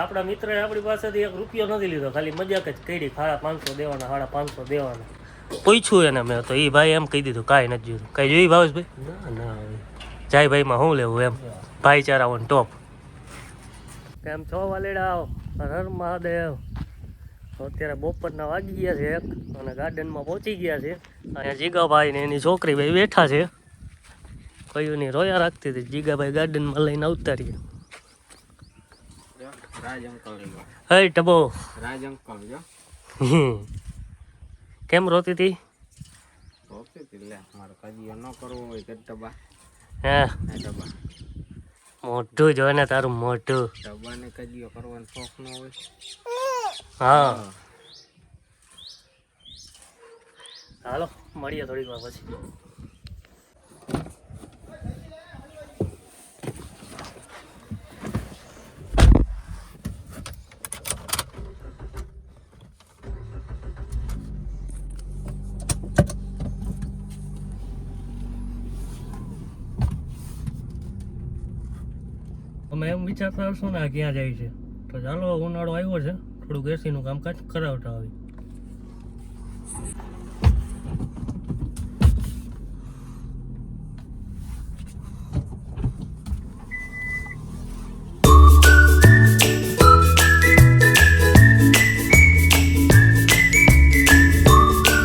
આપણા મિત્રએ આપણી પાસેથી 1 રૂપિયો નથી લીધો, ખાલી મજાક જ કરી. 550 દેવાના, 550 દેવાના. પૂછ્યું એને મેં તો એ ભાઈ એમ કહી દીધું કાંઈ નથી જોયું. કાંઈ જોઈ ભાવેશભાઈ? ના ના જાય ભાઈમાં શું લેવું એમ, ભાઈચારા ઓન ટોપ. કેમ છો વાલેડા? હર મહાદેવ. અત્યારે બપોરના વાગી ગયા છે 1 અને ગાર્ડનમાં પહોંચી ગયા છે. અહીંયા જીગાભાઈ ને એની છોકરી ભાઈ બેઠા છે. કયું ની રોયા રાખતી હતી. જીગાભાઈ ગાર્ડનમાં લઈને આવતા રહ્યા. રાજ અંકલ હે ટબો રાજ અંકલ જો કેમ રોતી હતી? રોતી હતી લે મારે કજીયો ન કરવો હોય કે ડબ્બા હે ડબ્બા મોઢું જો ને તારું મોઢું. ડબ્બાને કજીયો કરવાનો શોખ ન હોય. હા હાલો મળીએ થોડીક વાર પછી. અમે એમ વિચારતા હશો ને ક્યાં જાય છે, તો ચાલો ઉનાળો આવ્યો છે, થોડુંક એસીનું કામકાજ કરાવતા આવી.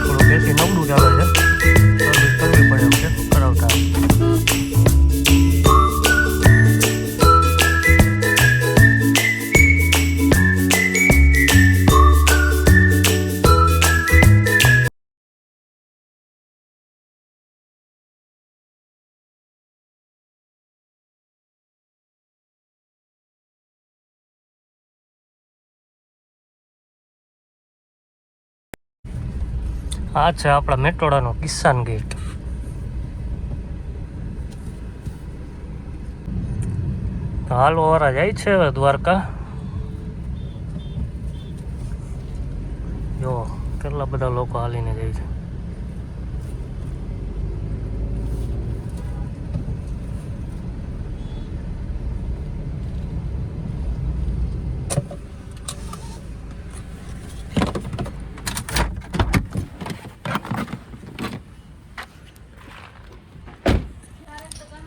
થોડુંક એસી નબળું ચાલે છે, સર્વિસ કરવી પડે એમ છે, કરાવતા આવી. આ છે આપણા મેટોડાનો કિસાન ગેટ. તો હાલો વાળા જાય છે હવે દ્વારકા. જો કેટલા બધા લોકો હાલીને જાય છે.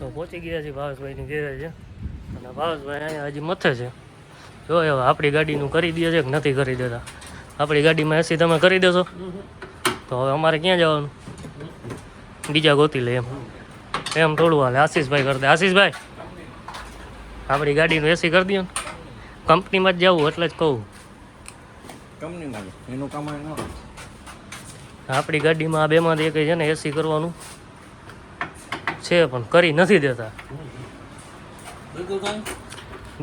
તો પહોંચી ગયા છીએ ભાવેશભાઈની ઘેરે છે અને ભાવેશભાઈ અહીંયા હજી મથે છે. જો હવે આપણી ગાડીનું કરી દે છે કે નથી કરી દેતા. આપણી ગાડીમાં એસી તમે કરી દેશો તો હવે અમારે ક્યાં જવાનું? બીજા ગોતી લે એમ થોડું હાલે. આશીષભાઈ કરી દે. આશીષભાઈ આપણી ગાડીનું એસી કરી દો ને. કંપનીમાં જ જવું એટલે જ કહું. કંપનીમાં એનું કમાય ન આપણી ગાડીમાં આ બેમાંથી એક છે ને એસી કરવાનું છે પણ કરી નથી દેતા.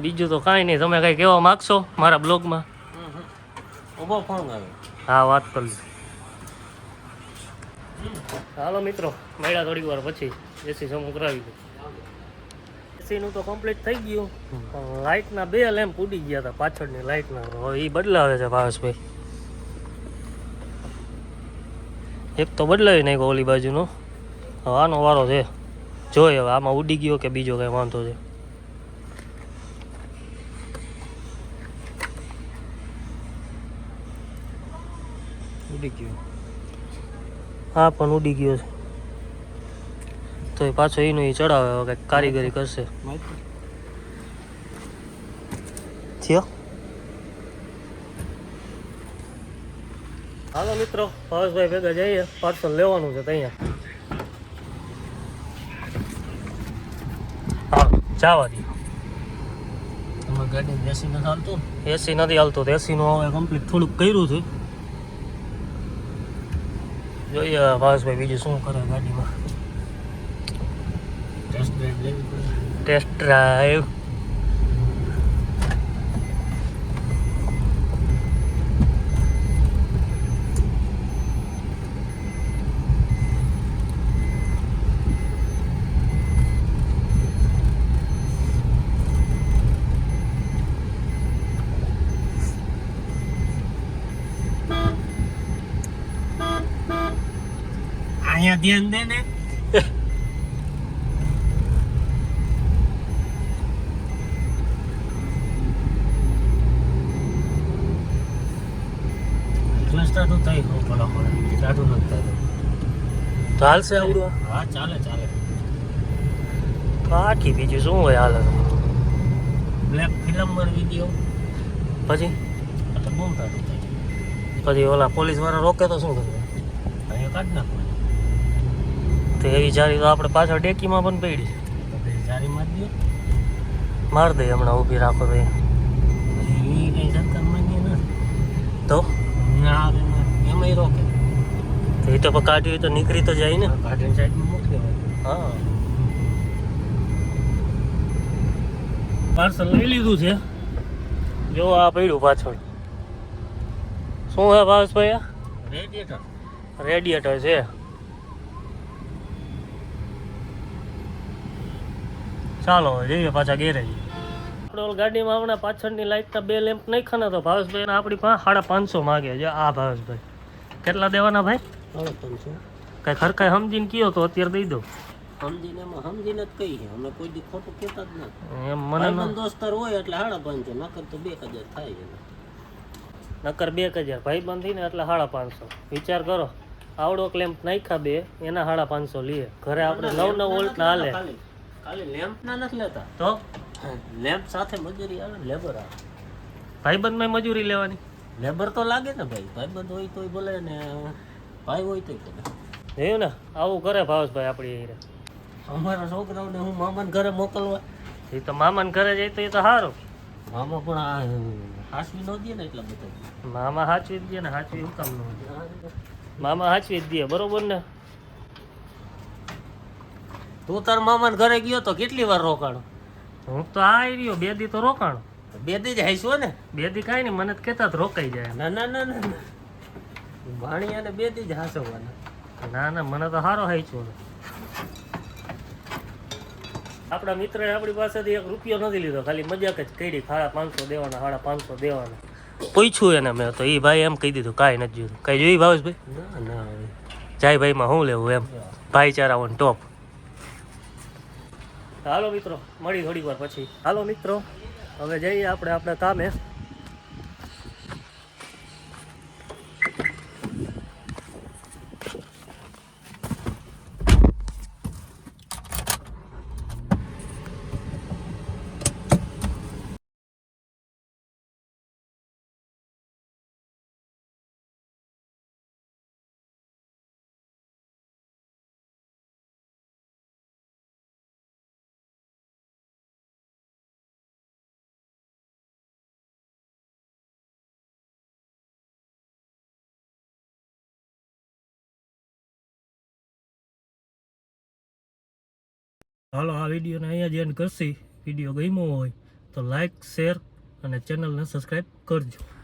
બીજું તો કાંઈ નહીં. તમે કાંઈ કહેવા માગશો મારા બ્લોગમાં? હા વાત કરી. હાલો મિત્રો મળ્યા થોડીક વાર પછી. એસી સમૂહ કરાવી દઉં. એસીનું તો કમ્પ્લીટ થઈ ગયું પણ લાઇટના 2 લેમ્પ ઉડી ગયા હતા પાછળની લાઇટના. હવે એ બદલાવે છે ભાવેશભાઈ. એક તો બદલાવી નાખ્યો ઓલી બાજુનો. હવે આનો વારો છે. જોઈએ હવે આમાં ઉડી ગયો કે બીજો કંઈ વાંધો છે. ઉડી ગયો. હા પણ ઉડી ગયો છે તો એ પાછો એનું એ ચડાવે. હવે કંઈક કારીગરી કરશે. થયો. હાલો મિત્રો ભાવેશભાઈ ભેગા જઈએ. પાર્સલ લેવાનું છે ત્યાં. હા જવા દઈએ. તમારી ગાડી એસી નથી હાલતું? એસી નથી હાલતું તો એસીનું હવે કમ્પ્લીટ થોડુંક કર્યું છે. જોઈએ ભાવેશભાઈ બીજું શું કરે ગાડીમાં. Test drive. અહીંયા ધ્યાન દે ને. સ્ટાર્ટ થાય હું ભલા પડે સ્ટાર્ટ નથી થાય તો હાલશે આવડું હા ચાલે ચાલે બાકી બીજું શું હોય હાલ બ્લેક ફિલ્મ પર વિડીયો પછી એટલે બહુ સારું થાય પછી ઓલા પોલીસ વાળા રોકે તો શું કરવું અહીંયા કાઢ નાખવાનું તો એવી જારી તો આપણે પાછળ ડેકીમાં પણ પડી તો પછી જારી મારી દે માર દે હમણાં ઊભી રાખો તો એ કંઈ સરકાર માન્ય નથી તો ના એમાંય રોકે તો એ તો પણ કાઢ્યું તો નીકળી તો જાય ને કાઢીને સાઈડમાં મૂકી દેવાય હા પાર્સલ લઈ લીધું છે જો આ પડ્યું પાછળ શું હે ભાવેશભાઈ આ રેડિયેટર રેડિયેટર છે ચાલો હવે જઈએ પાછા ગેરેજ આપણે ઓલ ગાડીમાં હમણાં પાછળની લાઇટના 2 લેમ્પ નાખ્યા ને તો ભાવેશભાઈ આપણી પાસે 550 માગે છે આ ભાવેશભાઈ કેટલા દેવાના ભાઈ 550 કઈ ખરકાઈ સમજીને કયો તો અત્યારે દઈ દો સમજીને એમાં સમજીને જ કહીએ અમે કોઈ દી ખોટું કહેતા જ નથી એમ મને ભાઈબંધ દોસ્તાર હોય એટલે 550 નકર તો 2000 થાય છે નકર 2000 ભાઈબંધ થઈને એટલે 550 વિચાર કરો આવડો લેમ્પ નાખ્યા 2 એના 550 લઈએ ઘરે આપણે 9 વોલ્ટ ના હાલે ખાલી લેમ્પ ના નથી લેતા તો લેમ્પ સાથે મજૂરી આવે લેબર આવે ભાઈબંધમાં મજૂરી લેવાની લેબર તો લાગે ને ભાઈ ભાઈબંધ હોય તોય બોલે ને ભાઈ હોય તોય બોલે જોયું ને આવું કરે ભાવેશભાઈ આપણી હીરે અમારા છોકરાઓને હું મામાને ઘરે મોકલવા એ તો મામાને ઘરે જાય તો એ તો સારું મામા પણ આ હાસવી ન દે ને એટલા બધા મામા હાચવી જ દે ને હાચવી હું કામ ન મામા હાચવી જ દે બરોબર ને તું તાર મામાને ઘરે ગયો તો કેટલી વાર રોકાણો હું તો આ રહ્યો 2 દી તો રોકાણો 2 દી જ હાઈસો ને 2 દી કાંઈ નહીં મને તો કહેતા તો રોકાઈ જાય ના ના ના ના ભાણિયાને 2 દી જ હાસવવાના ના ના મને તો સારો હાઈચું આપણા મિત્રએ આપણી પાસેથી 1 રૂપિયો નથી લીધો ખાલી મજાક જ કરી 550 દેવાના 550 દેવાના પૂછ્યું એને મેં તો એ ભાઈ એમ કહી દીધું કાંઈ નથી જોયું કાંઈ જોઈ ભાવેશભાઈ ના ના હવે જાય ભાઈમાં શું લેવું એમ ભાઈચારા ઓન ટોપ હાલો મિત્રો મળી થોડી વાર પછી હાલો મિત્રો હવે જઈએ આપણે આપણા કામે હાલો આ વિડીયોને અહીંયા જ એન્ડ કરશી વિડીયો ગમ્યો હોય તો લાઈક શેર અને ચેનલને સબસ્ક્રાઈબ કરજો